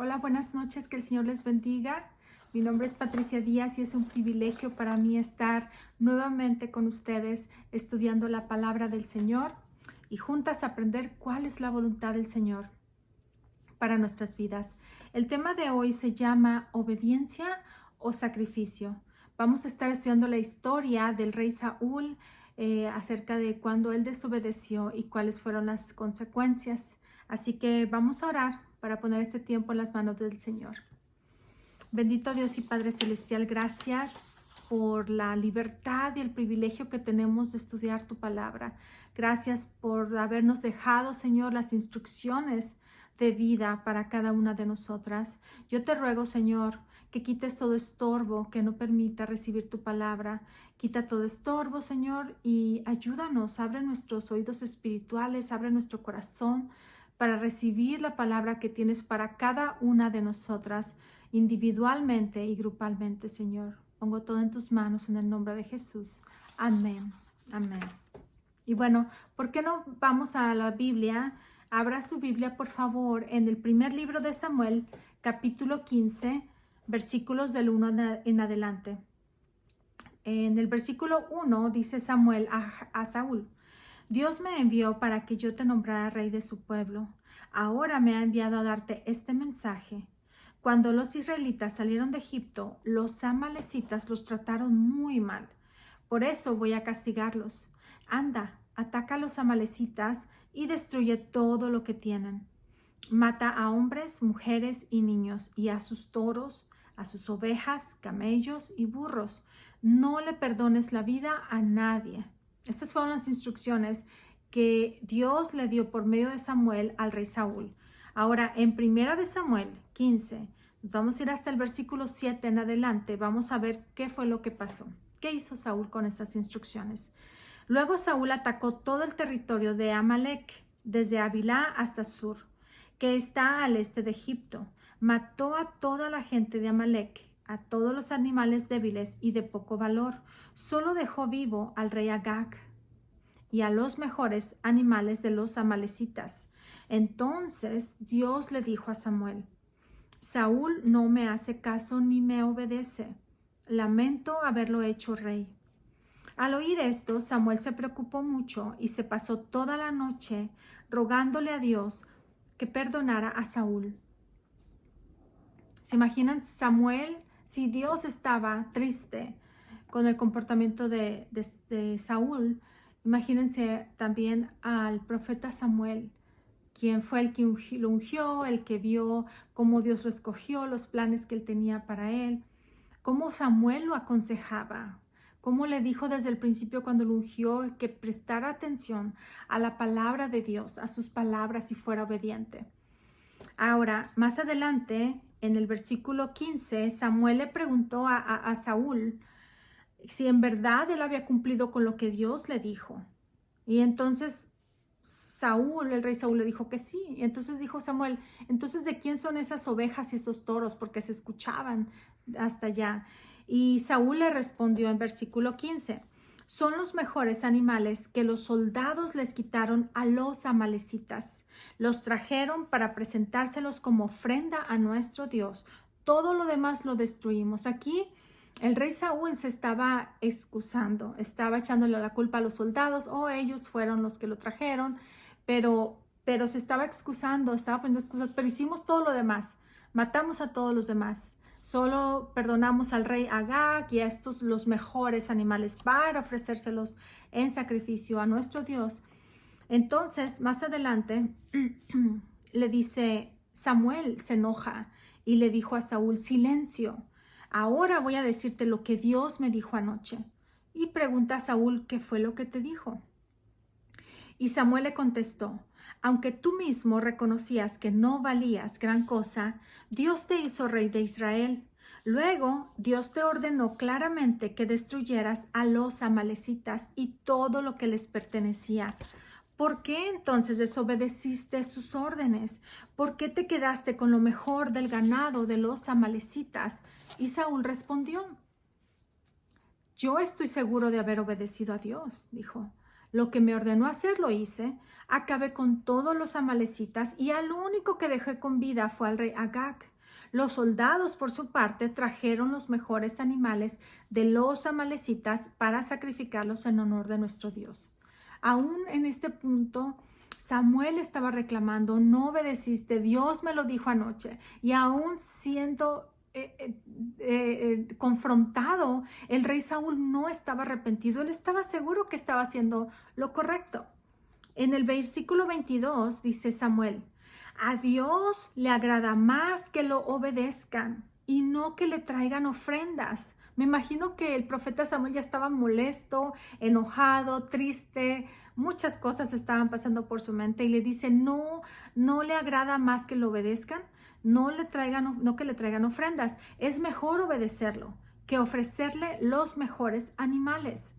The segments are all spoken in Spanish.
Hola, buenas noches, que el Señor les bendiga. Mi nombre es Patricia Díaz y es un privilegio para mí estar nuevamente con ustedes estudiando la palabra del Señor y juntas aprender cuál es la voluntad del Señor para nuestras vidas. El tema de hoy se llama obediencia o sacrificio. Vamos a estar estudiando la historia del rey Saúl acerca de cuando él desobedeció y cuáles fueron las consecuencias. Así que vamos a orar para poner este tiempo en las manos del Señor. Bendito Dios y Padre Celestial, gracias por la libertad y el privilegio que tenemos de estudiar tu palabra. Gracias por habernos dejado, Señor, las instrucciones de vida para cada una de nosotras. Yo te ruego, Señor, que quites todo estorbo que no permita recibir tu palabra. Quita todo estorbo, Señor, y ayúdanos. Abre nuestros oídos espirituales, abre nuestro corazón para recibir la palabra que tienes para cada una de nosotras, individualmente y grupalmente, Señor. Pongo todo en tus manos en el nombre de Jesús. Amén. Amén. Y bueno, ¿por qué no vamos a la Biblia? Abra su Biblia, por favor, en el primer libro de Samuel, capítulo 15, versículos del 1 en adelante. En el versículo 1 dice Samuel a Saúl: Dios me envió para que yo te nombrara rey de su pueblo. Ahora me ha enviado a darte este mensaje. Cuando los israelitas salieron de Egipto, los amalecitas los trataron muy mal. Por eso voy a castigarlos. Anda, ataca a los amalecitas y destruye todo lo que tienen. Mata a hombres, mujeres y niños, y a sus toros, a sus ovejas, camellos y burros. No le perdones la vida a nadie. Estas fueron las instrucciones que Dios le dio por medio de Samuel al rey Saúl. Ahora, en Primera de Samuel 15, nos vamos a ir hasta el versículo 7 en adelante. Vamos a ver qué fue lo que pasó. ¿Qué hizo Saúl con estas instrucciones? Luego Saúl atacó todo el territorio de Amalec, desde Havilá hasta Sur, que está al este de Egipto. Mató a toda la gente de Amalec, a todos los animales débiles y de poco valor. Solo dejó vivo al rey Agag y a los mejores animales de los amalecitas. Entonces Dios le dijo a Samuel: Saúl no me hace caso ni me obedece. Lamento haberlo hecho rey. Al oír esto, Samuel se preocupó mucho y se pasó toda la noche rogándole a Dios que perdonara a Saúl. ¿Se imaginan Samuel? Si Dios estaba triste con el comportamiento de Saúl, imagínense también al profeta Samuel, quien fue el que lo ungió, el que vio cómo Dios lo escogió, los planes que él tenía para él, cómo Samuel lo aconsejaba, cómo le dijo desde el principio cuando lo ungió que prestara atención a la palabra de Dios, a sus palabras y fuera obediente. Ahora, más adelante, en el versículo 15, Samuel le preguntó a Saúl si en verdad él había cumplido con lo que Dios le dijo. Y entonces Saúl, el rey Saúl, le dijo que sí. Y entonces dijo Samuel: entonces, ¿de quién son esas ovejas y esos toros? Porque se escuchaban hasta allá. Y Saúl le respondió en versículo 15: son los mejores animales que los soldados les quitaron a los amalecitas. Los trajeron para presentárselos como ofrenda a nuestro Dios. Todo lo demás lo destruimos. Aquí el rey Saúl se estaba excusando, estaba echándole la culpa a los soldados: ellos fueron los que lo trajeron, pero se estaba excusando, estaba poniendo excusas. Pero hicimos todo lo demás, matamos a todos los demás. Solo perdonamos al rey Agag y a estos los mejores animales para ofrecérselos en sacrificio a nuestro Dios. Entonces, más adelante, le dice, Samuel se enoja y le dijo a Saúl: silencio, ahora voy a decirte lo que Dios me dijo anoche. Y pregunta a Saúl: ¿qué fue lo que te dijo? Y Samuel le contestó: aunque tú mismo reconocías que no valías gran cosa, Dios te hizo rey de Israel. Luego Dios te ordenó claramente que destruyeras a los amalecitas y todo lo que les pertenecía. ¿Por qué entonces desobedeciste sus órdenes? ¿Por qué te quedaste con lo mejor del ganado de los amalecitas? Y Saúl respondió: yo estoy seguro de haber obedecido a Dios, dijo. Lo que me ordenó hacer lo hice. Acabé con todos los amalecitas y al único que dejé con vida fue al rey Agag. Los soldados, por su parte, trajeron los mejores animales de los amalecitas para sacrificarlos en honor de nuestro Dios. Aún en este punto, Samuel estaba reclamando, no obedeciste, Dios me lo dijo anoche, y aún siendo confrontado, el rey Saúl no estaba arrepentido, él estaba seguro que estaba haciendo lo correcto. En el versículo 22 dice Samuel, a Dios le agrada más que lo obedezcan y no que le traigan ofrendas. Me imagino que el profeta Samuel ya estaba molesto, enojado, triste, muchas cosas estaban pasando por su mente y le dice, no le agrada más que lo obedezcan, no que le traigan ofrendas. Es mejor obedecerlo que ofrecerle los mejores animales.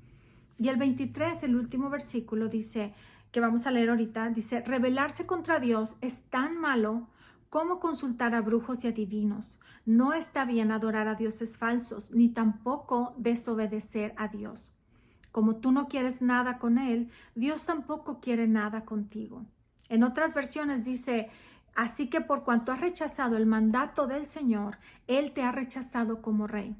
Y el 23, el último versículo dice, que vamos a leer ahorita, dice, rebelarse contra Dios es tan malo como consultar a brujos y adivinos. No está bien adorar a dioses falsos, ni tampoco desobedecer a Dios. Como tú no quieres nada con Él, Dios tampoco quiere nada contigo. En otras versiones dice, así que por cuanto has rechazado el mandato del Señor, Él te ha rechazado como rey.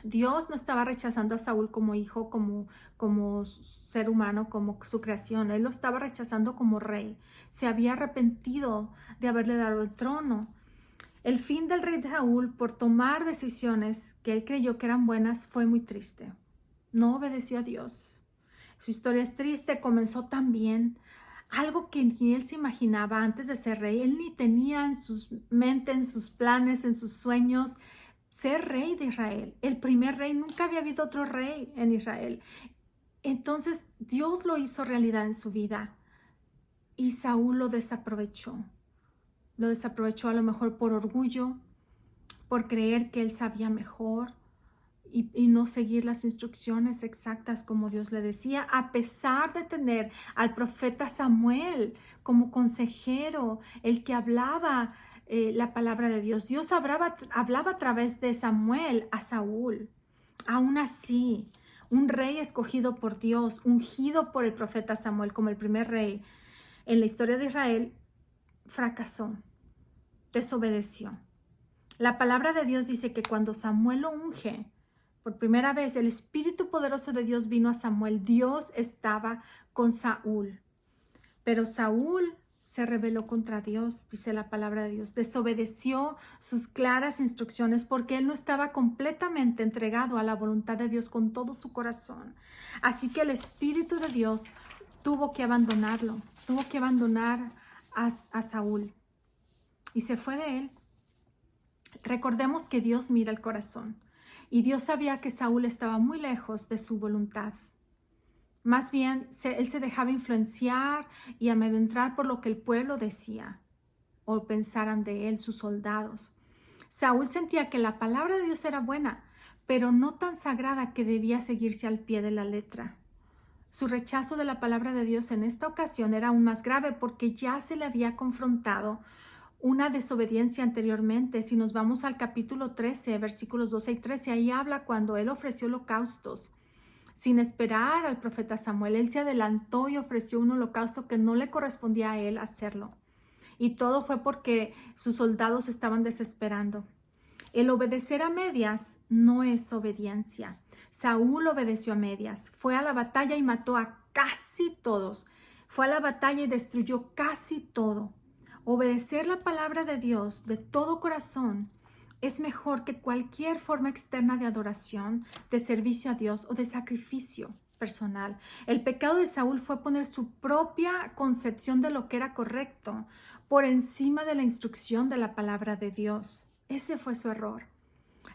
Dios no estaba rechazando a Saúl como hijo, como ser humano, como su creación. Él lo estaba rechazando como rey. Se había arrepentido de haberle dado el trono. El fin del rey Saúl por tomar decisiones que él creyó que eran buenas fue muy triste. No obedeció a Dios. Su historia es triste, comenzó también algo que ni él se imaginaba antes de ser rey. Él ni tenía en su mente, en sus planes, en sus sueños, ser rey de Israel. El primer rey, nunca había habido otro rey en Israel. Entonces Dios lo hizo realidad en su vida y Saúl lo desaprovechó. Lo desaprovechó a lo mejor por orgullo, por creer que él sabía mejor y no seguir las instrucciones exactas como Dios le decía, a pesar de tener al profeta Samuel como consejero, el que hablaba la palabra de Dios. Dios hablaba a través de Samuel a Saúl. Aún así, un rey escogido por Dios, ungido por el profeta Samuel como el primer rey en la historia de Israel, fracasó, desobedeció. La palabra de Dios dice que cuando Samuel lo unge, por primera vez el Espíritu poderoso de Dios vino a Samuel. Dios estaba con Saúl, pero Saúl se rebeló contra Dios, dice la palabra de Dios. Desobedeció sus claras instrucciones porque él no estaba completamente entregado a la voluntad de Dios con todo su corazón. Así que el Espíritu de Dios tuvo que abandonarlo, tuvo que abandonar a Saúl y se fue de él. Recordemos que Dios mira el corazón y Dios sabía que Saúl estaba muy lejos de su voluntad. Más bien, él se dejaba influenciar y amedrentar por lo que el pueblo decía o pensaran de él sus soldados. Saúl sentía que la palabra de Dios era buena, pero no tan sagrada que debía seguirse al pie de la letra. Su rechazo de la palabra de Dios en esta ocasión era aún más grave porque ya se le había confrontado una desobediencia anteriormente. Si nos vamos al capítulo 13, versículos 12 y 13, ahí habla cuando él ofreció holocaustos. Sin esperar al profeta Samuel, él se adelantó y ofreció un holocausto que no le correspondía a él hacerlo. Y todo fue porque sus soldados estaban desesperando. El obedecer a medias no es obediencia. Saúl obedeció a medias. Fue a la batalla y mató a casi todos. Fue a la batalla y destruyó casi todo. Obedecer la palabra de Dios de todo corazón es mejor que cualquier forma externa de adoración, de servicio a Dios o de sacrificio personal. El pecado de Saúl fue poner su propia concepción de lo que era correcto por encima de la instrucción de la palabra de Dios. Ese fue su error.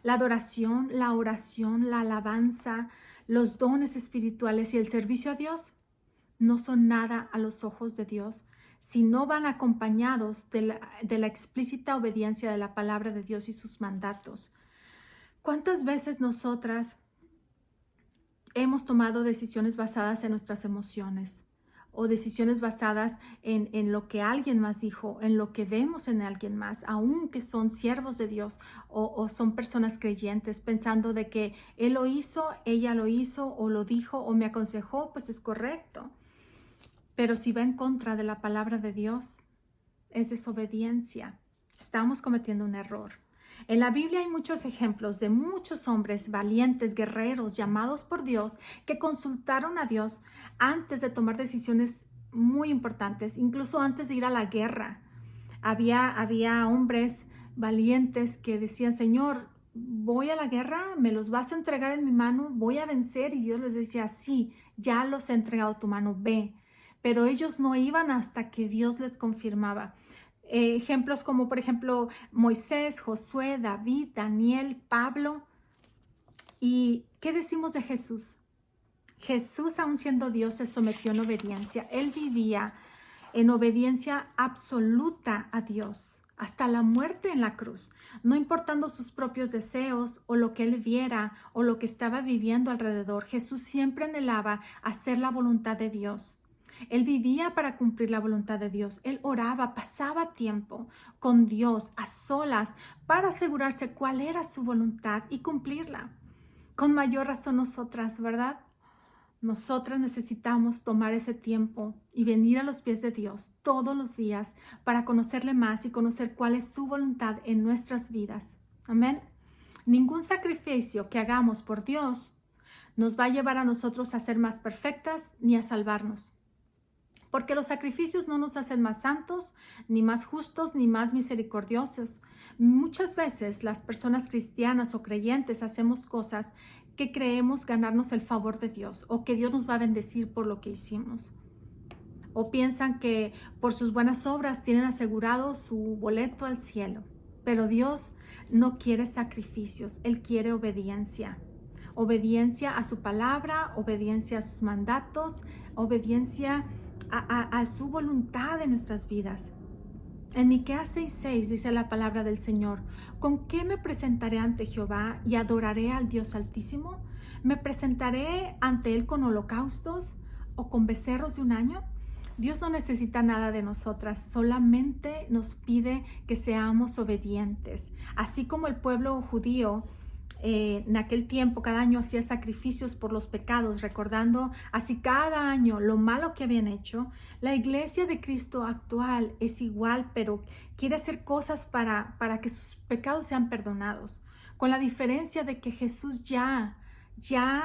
La adoración, la oración, la alabanza, los dones espirituales y el servicio a Dios no son nada a los ojos de Dios si no van acompañados de la explícita obediencia de la palabra de Dios y sus mandatos. ¿Cuántas veces nosotras hemos tomado decisiones basadas en nuestras emociones o decisiones basadas en lo que alguien más dijo, en lo que vemos en alguien más, aunque son siervos de Dios o son personas creyentes, pensando de que él lo hizo, ella lo hizo, o lo dijo, o me aconsejó, pues es correcto. Pero si va en contra de la palabra de Dios, es desobediencia. Estamos cometiendo un error. En la Biblia hay muchos ejemplos de muchos hombres valientes, guerreros, llamados por Dios, que consultaron a Dios antes de tomar decisiones muy importantes, incluso antes de ir a la guerra. Había hombres valientes que decían, Señor, voy a la guerra, me los vas a entregar en mi mano, voy a vencer. Y Dios les decía, sí, ya los he entregado a tu mano, ve. Pero ellos no iban hasta que Dios les confirmaba. Ejemplos como por ejemplo Moisés, Josué, David, Daniel, Pablo. ¿Y qué decimos de Jesús? Jesús, aun siendo Dios, se sometió en obediencia. Él vivía en obediencia absoluta a Dios, hasta la muerte en la cruz, no importando sus propios deseos o lo que él viera o lo que estaba viviendo alrededor. Jesús siempre anhelaba hacer la voluntad de Dios. Él vivía para cumplir la voluntad de Dios. Él oraba, pasaba tiempo con Dios a solas para asegurarse cuál era su voluntad y cumplirla. Con mayor razón nosotras, ¿verdad? Nosotras necesitamos tomar ese tiempo y venir a los pies de Dios todos los días para conocerle más y conocer cuál es su voluntad en nuestras vidas. Amén. Ningún sacrificio que hagamos por Dios nos va a llevar a nosotros a ser más perfectas ni a salvarnos. Porque los sacrificios no nos hacen más santos, ni más justos, ni más misericordiosos. Muchas veces las personas cristianas o creyentes hacemos cosas que creemos ganarnos el favor de Dios o que Dios nos va a bendecir por lo que hicimos. O piensan que por sus buenas obras tienen asegurado su boleto al cielo. Pero Dios no quiere sacrificios, Él quiere obediencia. Obediencia a su palabra, obediencia a sus mandatos, obediencia a su voluntad en nuestras vidas. En Miqueas 6:6 dice la palabra del Señor: ¿con qué me presentaré ante Jehová y adoraré al Dios Altísimo? ¿Me presentaré ante Él con holocaustos o con becerros de un año? Dios no necesita nada de nosotras, solamente nos pide que seamos obedientes. Así como el pueblo judío en aquel tiempo cada año hacía sacrificios por los pecados, recordando así cada año lo malo que habían hecho. La iglesia de Cristo actual es igual, pero quiere hacer cosas para que sus pecados sean perdonados, con la diferencia de que Jesús ya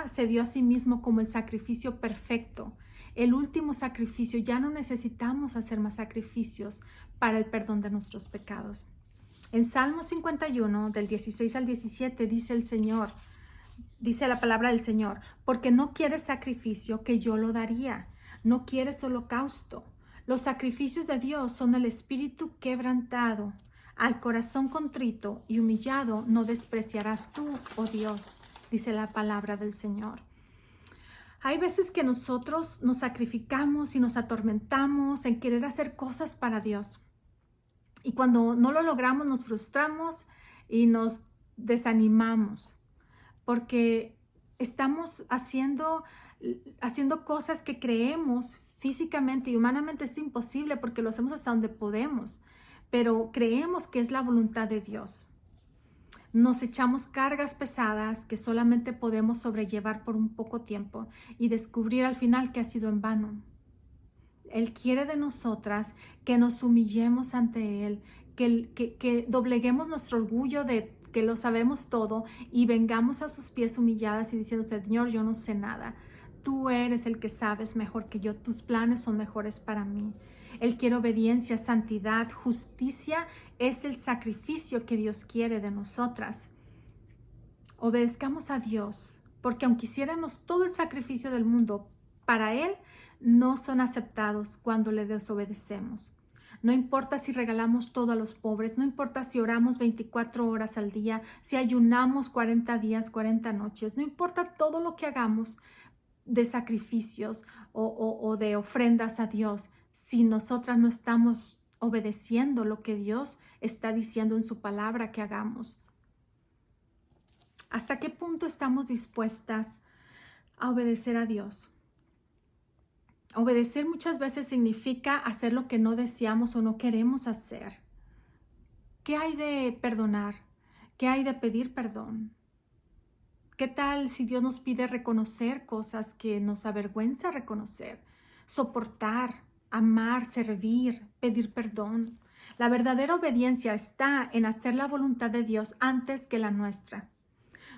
se dio a sí mismo como el sacrificio perfecto, el último sacrificio. Ya no necesitamos hacer más sacrificios para el perdón de nuestros pecados. En Salmo 51, del 16 al 17, dice el Señor, dice la palabra del Señor: porque no quieres sacrificio, que yo lo daría. No quieres holocausto. Los sacrificios de Dios son el espíritu quebrantado. Al corazón contrito y humillado no despreciarás tú, oh Dios, dice la palabra del Señor. Hay veces que nosotros nos sacrificamos y nos atormentamos en querer hacer cosas para Dios. Y cuando no lo logramos, nos frustramos y nos desanimamos, porque estamos haciendo cosas que creemos físicamente y humanamente es imposible, porque lo hacemos hasta donde podemos, pero creemos que es la voluntad de Dios. Nos echamos cargas pesadas que solamente podemos sobrellevar por un poco tiempo y descubrir al final que ha sido en vano. Él quiere de nosotras que nos humillemos ante Él, que dobleguemos nuestro orgullo de que lo sabemos todo y vengamos a sus pies humilladas y diciendo: Señor, yo no sé nada. Tú eres el que sabes mejor que yo. Tus planes son mejores para mí. Él quiere obediencia, santidad, justicia. Es el sacrificio que Dios quiere de nosotras. Obedezcamos a Dios, porque aunque hiciéramos todo el sacrificio del mundo para Él, no son aceptados cuando le desobedecemos. No importa si regalamos todo a los pobres, no importa si oramos 24 horas al día, si ayunamos 40 días, 40 noches, no importa todo lo que hagamos de sacrificios o de ofrendas a Dios, si nosotras no estamos obedeciendo lo que Dios está diciendo en su palabra que hagamos. ¿Hasta qué punto estamos dispuestas a obedecer a Dios? Obedecer muchas veces significa hacer lo que no deseamos o no queremos hacer. ¿Qué hay de perdonar? ¿Qué hay de pedir perdón? ¿Qué tal si Dios nos pide reconocer cosas que nos avergüenza reconocer? Soportar, amar, servir, pedir perdón. La verdadera obediencia está en hacer la voluntad de Dios antes que la nuestra.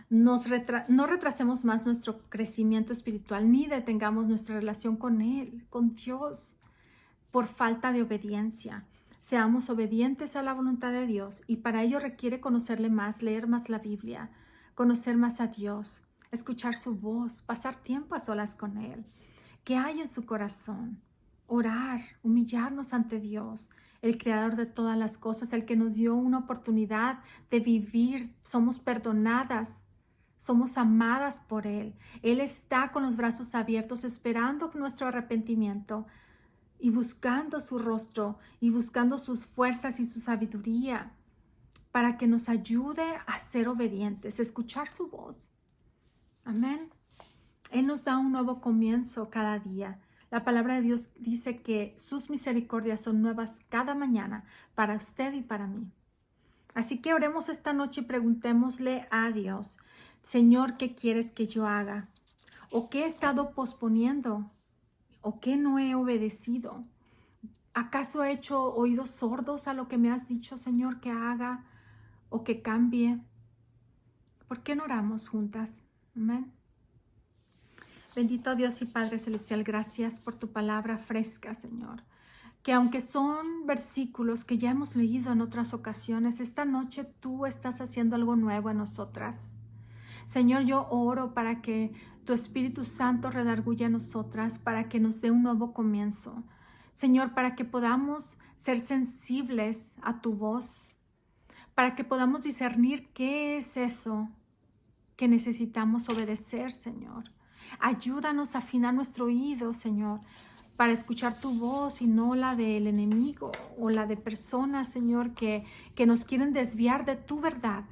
No retrasemos más nuestro crecimiento espiritual ni detengamos nuestra relación con Él, con Dios, por falta de obediencia. Seamos obedientes a la voluntad de Dios y para ello requiere conocerle más, leer más la Biblia, conocer más a Dios, escuchar su voz, pasar tiempo a solas con Él. ¿Qué hay en su corazón? Orar, humillarnos ante Dios, el creador de todas las cosas, el que nos dio una oportunidad de vivir. Somos perdonadas, somos amadas por Él. Él está con los brazos abiertos esperando nuestro arrepentimiento y buscando su rostro y buscando sus fuerzas y su sabiduría para que nos ayude a ser obedientes, escuchar su voz. Amén. Él nos da un nuevo comienzo cada día. La palabra de Dios dice que sus misericordias son nuevas cada mañana para usted y para mí. Así que oremos esta noche y preguntémosle a Dios: Señor, ¿qué quieres que yo haga? ¿O qué he estado posponiendo? ¿O qué no he obedecido? ¿Acaso he hecho oídos sordos a lo que me has dicho, Señor, que haga o que cambie? ¿Por qué no oramos juntas? Amén. Bendito Dios y Padre Celestial, gracias por tu palabra fresca, Señor. Que aunque son versículos que ya hemos leído en otras ocasiones, esta noche tú estás haciendo algo nuevo en nosotras. Señor, yo oro para que tu Espíritu Santo redarguya en nosotras, para que nos dé un nuevo comienzo. Señor, para que podamos ser sensibles a tu voz, para que podamos discernir qué es eso que necesitamos obedecer, Señor. Ayúdanos a afinar nuestro oído, Señor, para escuchar tu voz y no la del enemigo o la de personas, Señor, que nos quieren desviar de tu verdad.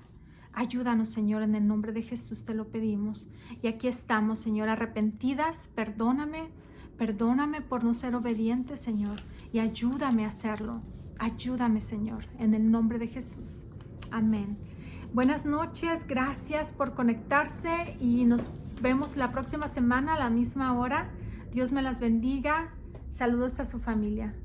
Ayúdanos, Señor, en el nombre de Jesús te lo pedimos. Y aquí estamos, Señor, arrepentidas. Perdóname por no ser obediente, Señor, y ayúdame a hacerlo. Ayúdame, Señor, en el nombre de Jesús. Amén. Buenas noches, gracias por conectarse y nos vemos la próxima semana a la misma hora. Dios me las bendiga. Saludos a su familia.